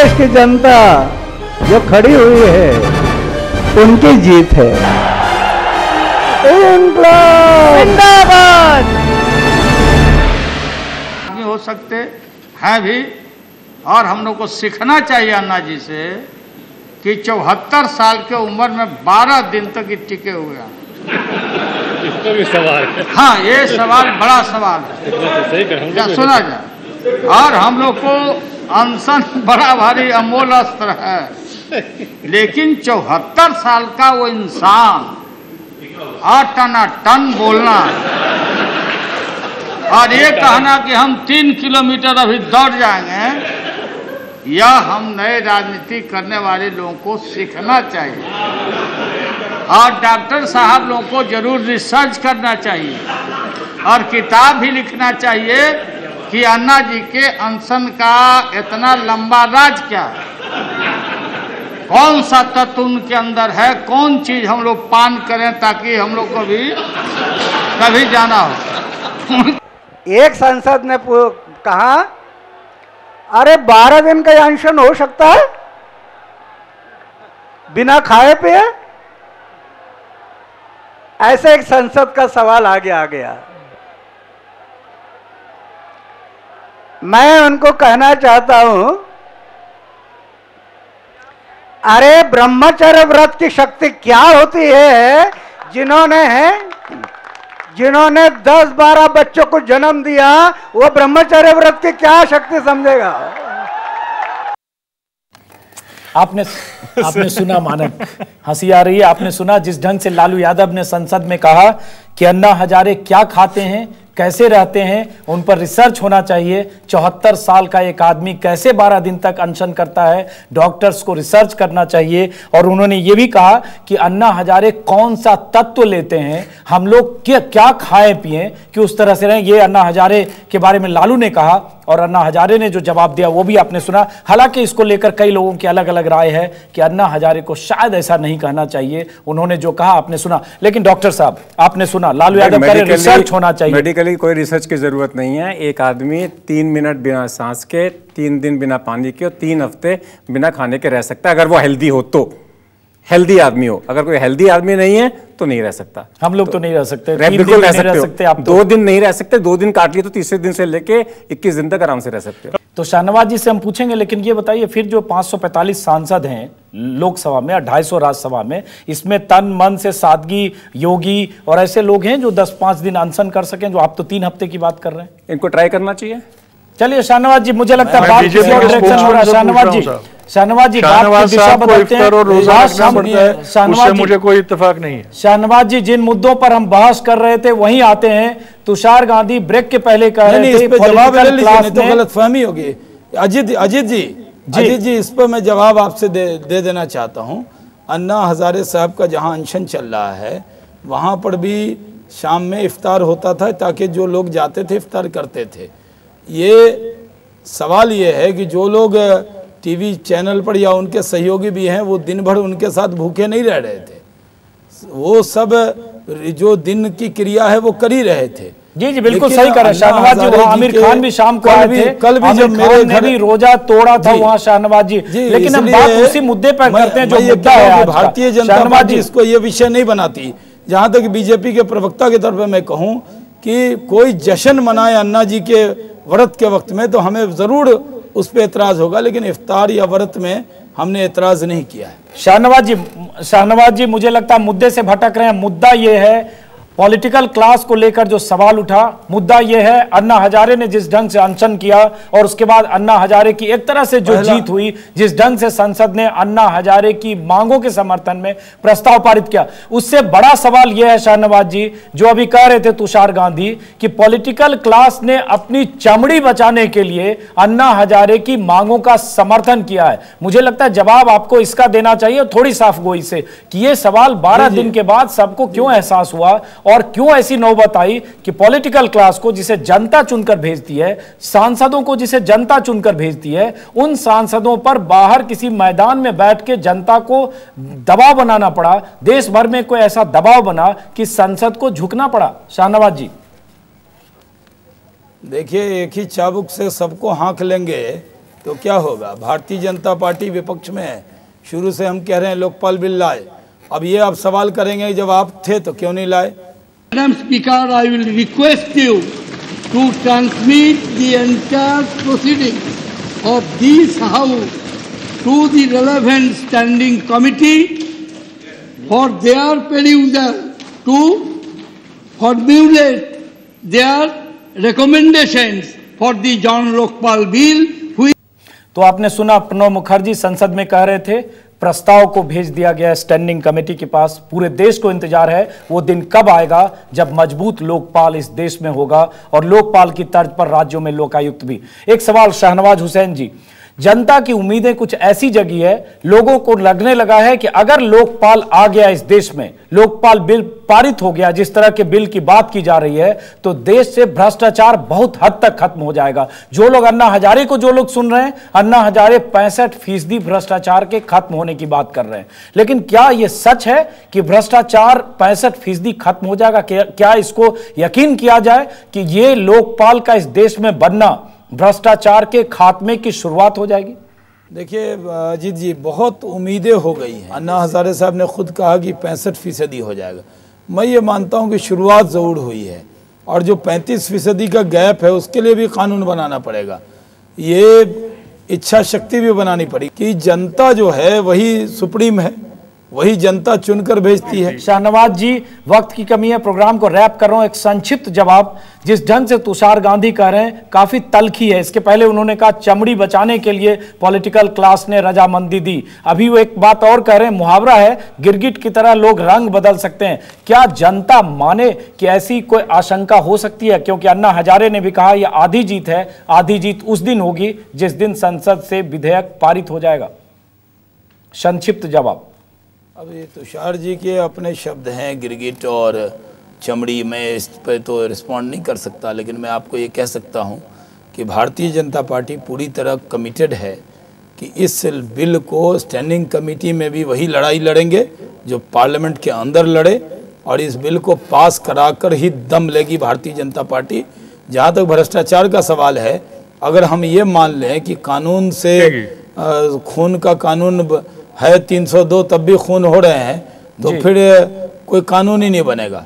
देश की जनता जो खड़ी हुई है उनकी जीत है। इंकलाब जिंदाबाद। हो सकते हैं भी, और हम लोग को सीखना चाहिए अन्ना जी से कि 74 साल के उम्र में 12 दिन तक ये टिके हुए हैं। इसको भी सवाल है। हाँ, ये सवाल बड़ा सवाल है, क्या सुना जाए। और हम लोग को अनशन बड़ा भारी अमोल अस्त्र है, लेकिन 74 साल का वो इंसान और टनाटन बोलना और ये कहना कि हम 3 किलोमीटर अभी दौड़ जाएंगे, यह हम नए राजनीति करने वाले लोगों को सीखना चाहिए। और डॉक्टर साहब लोगों को जरूर रिसर्च करना चाहिए और किताब भी लिखना चाहिए कि अन्ना जी के अनशन का इतना लंबा राज क्या है, कौन सा तत्व उनके अंदर है, कौन चीज हम लोग पान करें ताकि हम लोग को भी कभी जाना हो। एक सांसद ने कहा, अरे 12 दिन का अनशन हो सकता है बिना खाए पिए? ऐसे एक संसद का सवाल आगे आ गया। मैं उनको कहना चाहता हूं, अरे ब्रह्मचर्य व्रत की शक्ति क्या होती है? जिन्होंने 10-12 बच्चों को जन्म दिया, वो ब्रह्मचर्य व्रत की क्या शक्ति समझेगा? आपने सुना मानक, हंसी आ रही है। आपने सुना जिस ढंग से लालू यादव ने संसद में कहा कि अन्ना हजारे क्या खाते हैं, कैसे रहते हैं, उन पर रिसर्च होना चाहिए। 74 साल का एक आदमी कैसे 12 दिन तक अनशन करता है, डॉक्टर्स को रिसर्च करना चाहिए। और उन्होंने ये भी कहा कि अन्ना हजारे कौन सा तत्व लेते हैं, हम लोग क्या खाएं पिएं कि उस तरह से रहें। ये अन्ना हजारे के बारे में लालू ने कहा और अन्ना हजारे ने जो जवाब दिया वो भी आपने सुना। हालांकि इसको लेकर कई लोगों की अलग अलग राय है कि अन्ना हजारे को शायद ऐसा नहीं कहना चाहिए। उन्होंने जो कहा आपने सुना, लेकिन डॉक्टर साहब आपने सुना लालू यादव कह रहे रिसर्च होना चाहिए। मेडिकली कोई रिसर्च की जरूरत नहीं है। एक आदमी 3 मिनट बिना सांस के, 3 दिन बिना पानी के और 3 हफ्ते बिना खाने के रह सकता है, अगर वो हेल्दी हो तो। हेल्दी आदमी हो, अगर कोई हेल्दी आदमी नहीं है तो नहीं रह सकता। हम लोग तो नहीं रह सकते, बिल्कुल रह सकते आप 2 दिन नहीं रह सकते, 2 दिन काट लिए तो तीसरे दिन से लेके 21 दिन तक आराम से रह सकते हो। तो शाहनवाज जी से हम पूछेंगे, लेकिन ये बताइए फिर जो 545 सांसद हैं लोकसभा में और 250 राज्यसभा में, इसमें तन मन से सादगी योगी और ऐसे लोग हैं जो 10-5 दिन अनशन कर सकें, जो आप तो 3 हफ्ते की बात कर रहे हैं? इनको ट्राई करना चाहिए। चलिए शाहनवाज जी, मुझे लगता है बात किसी और डायरेक्शन हो रहा है। शाहनवाज जी बात की दिशा बदलते हैं। शाहनवाज मुझे कोई इत्तेफाक नहीं है। शाहनवाज जी, जिन मुद्दों पर हम बहस कर रहे थे वहीं आते हैं। तुषार गांधी ब्रेक के पहले कह रहे थे तो गलतफहमी होगी। अजीत जी इस पर मैं जवाब आपसे दे देना चाहता हूं। अन्ना हजारे साहब का जहां अनशन चल रहा है वहां पर भी शाम में इफ्तार होता था ताकि जो लोग जाते थे इफ्तार करते थे। ये सवाल ये है कि जो लोग टीवी चैनल पर या उनके सहयोगी भी हैं वो दिन भर उनके साथ भूखे नहीं रह रहे थे, वो सब जो दिन की क्रिया है वो कर ही रहे थे। जी बिल्कुल सही कह रहे हैं शाहनवाज जी। वहाँ आमिर खान भी शाम को आए थे, कल भी जब मेरे घर भी रोजा तोड़ा था वहाँ शाहनवाज जी। लेकिन हम बात उसी मुद्दे पर करते हैं जो मुद्दा है। भारतीय जनता पार्टी इसको ये विषय नहीं बनाती। जहां तक बीजेपी के प्रवक्ता के तौर पर मैं कहूं कि कोई जश्न मनाए अन्ना जी के व्रत के वक्त में तो हमें जरूर उस पर एतराज होगा, लेकिन इफ्तार या व्रत में हमने एतराज नहीं किया है। शाहनवाज जी मुझे लगता है मुद्दे से भटक रहे हैं। मुद्दा ये है पॉलिटिकल क्लास को लेकर जो सवाल उठा, मुद्दा यह है अन्ना हजारे ने जिस ढंग से अनशन किया और उसके बाद अन्ना हजारे की एक तरह से जो जीत हुई, जिस ढंग से संसद ने अन्ना हजारे की मांगों के समर्थन में प्रस्ताव पारित किया, उससे बड़ा सवाल यह है शाहनवाज जी जो अभी कह रहे थे तुषार गांधी कि पॉलिटिकल क्लास ने अपनी चमड़ी बचाने के लिए अन्ना हजारे की मांगों का समर्थन किया है। मुझे लगता है जवाब आपको इसका देना चाहिए थोड़ी साफ गोई से कि यह सवाल 12 दिन के बाद सबको क्यों एहसास हुआ और क्यों ऐसी नौबत आई कि पॉलिटिकल क्लास को जिसे जनता चुनकर भेजती है, सांसदों को जिसे जनता चुनकर भेजती है, उन सांसदों पर बाहर किसी मैदान में बैठ के जनता को दबाव बनाना पड़ा। देश भर में कोई ऐसा दबाव बना कि संसद को झुकना पड़ा। शाहनवाज जी देखिए, एक ही चाबुक से सबको हाँक लेंगे तो क्या होगा? भारतीय जनता पार्टी विपक्ष में है, शुरू से हम कह रहे हैं लोकपाल बिल लाए, अब ये आप सवाल करेंगे जब आप थे तो क्यों नहीं लाए? Madam Speaker, I will request you to transmit the entire proceeding of this House to the relevant standing committee for their perusal to formulate their recommendations for the John Lokpal bill. तो आपने सुना प्रणब मुखर्जी संसद में कह रहे थे प्रस्ताव को भेज दिया गया स्टैंडिंग कमेटी के पास। पूरे देश को इंतजार है वो दिन कब आएगा जब मजबूत लोकपाल इस देश में होगा और लोकपाल की तर्ज पर राज्यों में लोकायुक्त भी। एक सवाल शाहनवाज हुसैन जी, जनता की उम्मीदें कुछ ऐसी जगी है, लोगों को लगने लगा है कि अगर लोकपाल आ गया इस देश में, लोकपाल बिल पारित हो गया, जिस तरह के बिल की बात की जा रही है, तो देश से भ्रष्टाचार बहुत हद तक खत्म हो जाएगा। जो लोग अन्ना हजारे को जो लोग सुन रहे हैं, अन्ना हजारे 65% भ्रष्टाचार के खत्म होने की बात कर रहे हैं। लेकिन क्या यह सच है कि भ्रष्टाचार 65% खत्म हो जाएगा? क्या इसको यकीन किया जाए कि यह लोकपाल का इस देश में बनना भ्रष्टाचार के खात्मे की शुरुआत हो जाएगी? देखिए अजीत जी, बहुत उम्मीदें हो गई हैं। अन्ना हजारे साहब ने खुद कहा कि 65% हो जाएगा। मैं ये मानता हूँ कि शुरुआत ज़रूर हुई है और जो 35% का गैप है उसके लिए भी कानून बनाना पड़ेगा। ये इच्छा शक्ति भी बनानी पड़ेगी कि जनता जो है वही सुप्रीम है, वही जनता चुनकर भेजती है। शाहनवाज जी, वक्त की कमी है, प्रोग्राम को रैप कर रहा हूं। एक संक्षिप्त जवाब, जिस ढंग से तुषार गांधी कह रहे हैं काफी तलखी है। इसके पहले उन्होंने कहा चमड़ी बचाने के लिए पॉलिटिकल क्लास ने रजामंदी दी। अभी वो एक बात और कह रहे हैं, मुहावरा है गिरगिट की तरह लोग रंग बदल सकते हैं। क्या जनता माने कि ऐसी कोई आशंका हो सकती है? क्योंकि अन्ना हजारे ने भी कहा यह आधी जीत है, आधी जीत उस दिन होगी जिस दिन संसद से विधेयक पारित हो जाएगा। संक्षिप्त जवाब। अब ये तुषार जी के अपने शब्द हैं, गिरगिट और चमड़ी, मैं इस पर तो रिस्पॉन्ड नहीं कर सकता, लेकिन मैं आपको ये कह सकता हूँ कि भारतीय जनता पार्टी पूरी तरह कमिटेड है कि इस बिल को स्टैंडिंग कमेटी में भी वही लड़ाई लड़ेंगे जो पार्लियामेंट के अंदर लड़े, और इस बिल को पास कराकर ही दम लेगी भारतीय जनता पार्टी। जहाँ तक भ्रष्टाचार का सवाल है, अगर हम ये मान लें कि कानून से खून का कानून है 302 तब भी खून हो रहे हैं, तो फिर कोई कानून ही नहीं बनेगा।